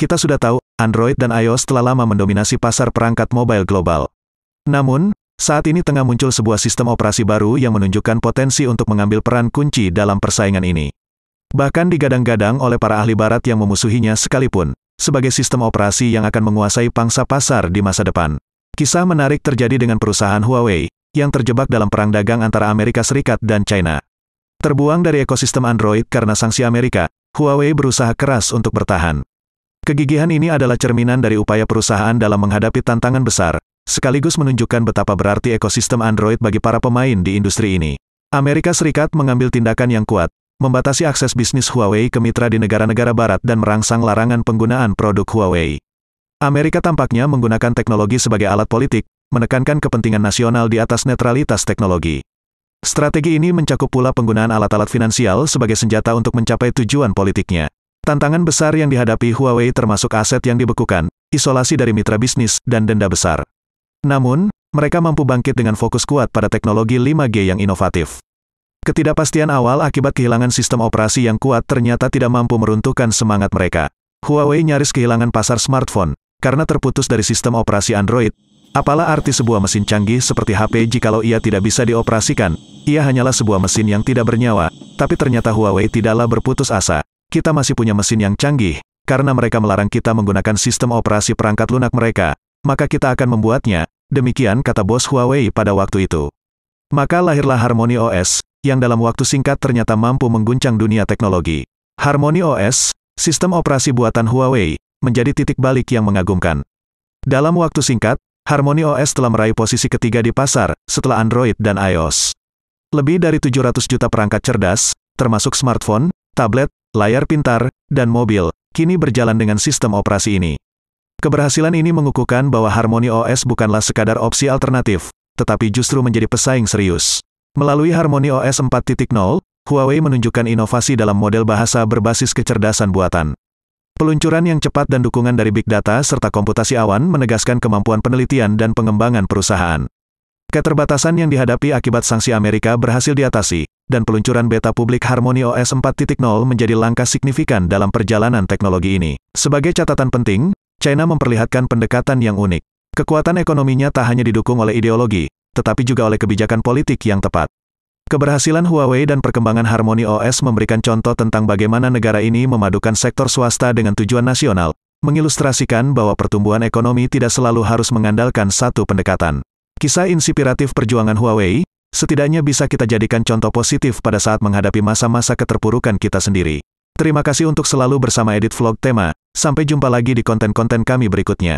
kita sudah tahu, Android dan iOS telah lama mendominasi pasar perangkat mobile global. Namun, saat ini tengah muncul sebuah sistem operasi baru yang menunjukkan potensi untuk mengambil peran kunci dalam persaingan ini. Bahkan digadang-gadang oleh para ahli barat yang memusuhinya sekalipun, sebagai sistem operasi yang akan menguasai pangsa pasar di masa depan. Kisah menarik terjadi dengan perusahaan Huawei, yang terjebak dalam perang dagang antara Amerika Serikat dan China. Terbuang dari ekosistem Android karena sanksi Amerika, Huawei berusaha keras untuk bertahan. Kegigihan ini adalah cerminan dari upaya perusahaan dalam menghadapi tantangan besar, sekaligus menunjukkan betapa berarti ekosistem Android bagi para pemain di industri ini. Amerika Serikat mengambil tindakan yang kuat, membatasi akses bisnis Huawei ke mitra di negara-negara barat dan merangsang larangan penggunaan produk Huawei. Amerika tampaknya menggunakan teknologi sebagai alat politik, menekankan kepentingan nasional di atas netralitas teknologi. Strategi ini mencakup pula penggunaan alat-alat finansial sebagai senjata untuk mencapai tujuan politiknya. Tantangan besar yang dihadapi Huawei termasuk aset yang dibekukan, isolasi dari mitra bisnis, dan denda besar. Namun, mereka mampu bangkit dengan fokus kuat pada teknologi 5G yang inovatif. Ketidakpastian awal akibat kehilangan sistem operasi yang kuat ternyata tidak mampu meruntuhkan semangat mereka. Huawei nyaris kehilangan pasar smartphone, karena terputus dari sistem operasi Android. Apalah arti sebuah mesin canggih seperti HP jikalau ia tidak bisa dioperasikan? Ia hanyalah sebuah mesin yang tidak bernyawa, tapi ternyata Huawei tidaklah berputus asa. Kita masih punya mesin yang canggih, karena mereka melarang kita menggunakan sistem operasi perangkat lunak mereka, maka kita akan membuatnya, demikian kata bos Huawei pada waktu itu. Maka lahirlah Harmony OS, yang dalam waktu singkat ternyata mampu mengguncang dunia teknologi. Harmony OS, sistem operasi buatan Huawei, menjadi titik balik yang mengagumkan. Dalam waktu singkat, Harmony OS telah meraih posisi ketiga di pasar, setelah Android dan iOS. Lebih dari 700 juta perangkat cerdas, termasuk smartphone, tablet, layar pintar, dan mobil, kini berjalan dengan sistem operasi ini. Keberhasilan ini mengukuhkan bahwa Harmony OS bukanlah sekadar opsi alternatif, tetapi justru menjadi pesaing serius. Melalui Harmony OS 4.0, Huawei menunjukkan inovasi dalam model bahasa berbasis kecerdasan buatan. Peluncuran yang cepat dan dukungan dari big data serta komputasi awan menegaskan kemampuan penelitian dan pengembangan perusahaan. Keterbatasan yang dihadapi akibat sanksi Amerika berhasil diatasi, dan peluncuran beta publik Harmony OS 4.0 menjadi langkah signifikan dalam perjalanan teknologi ini. Sebagai catatan penting, China memperlihatkan pendekatan yang unik. Kekuatan ekonominya tak hanya didukung oleh ideologi, tetapi juga oleh kebijakan politik yang tepat. Keberhasilan Huawei dan perkembangan Harmony OS memberikan contoh tentang bagaimana negara ini memadukan sektor swasta dengan tujuan nasional, mengilustrasikan bahwa pertumbuhan ekonomi tidak selalu harus mengandalkan satu pendekatan. Kisah inspiratif perjuangan Huawei, setidaknya bisa kita jadikan contoh positif pada saat menghadapi masa-masa keterpurukan kita sendiri. Terima kasih untuk selalu bersama Edit Vlog Tema, sampai jumpa lagi di konten-konten kami berikutnya.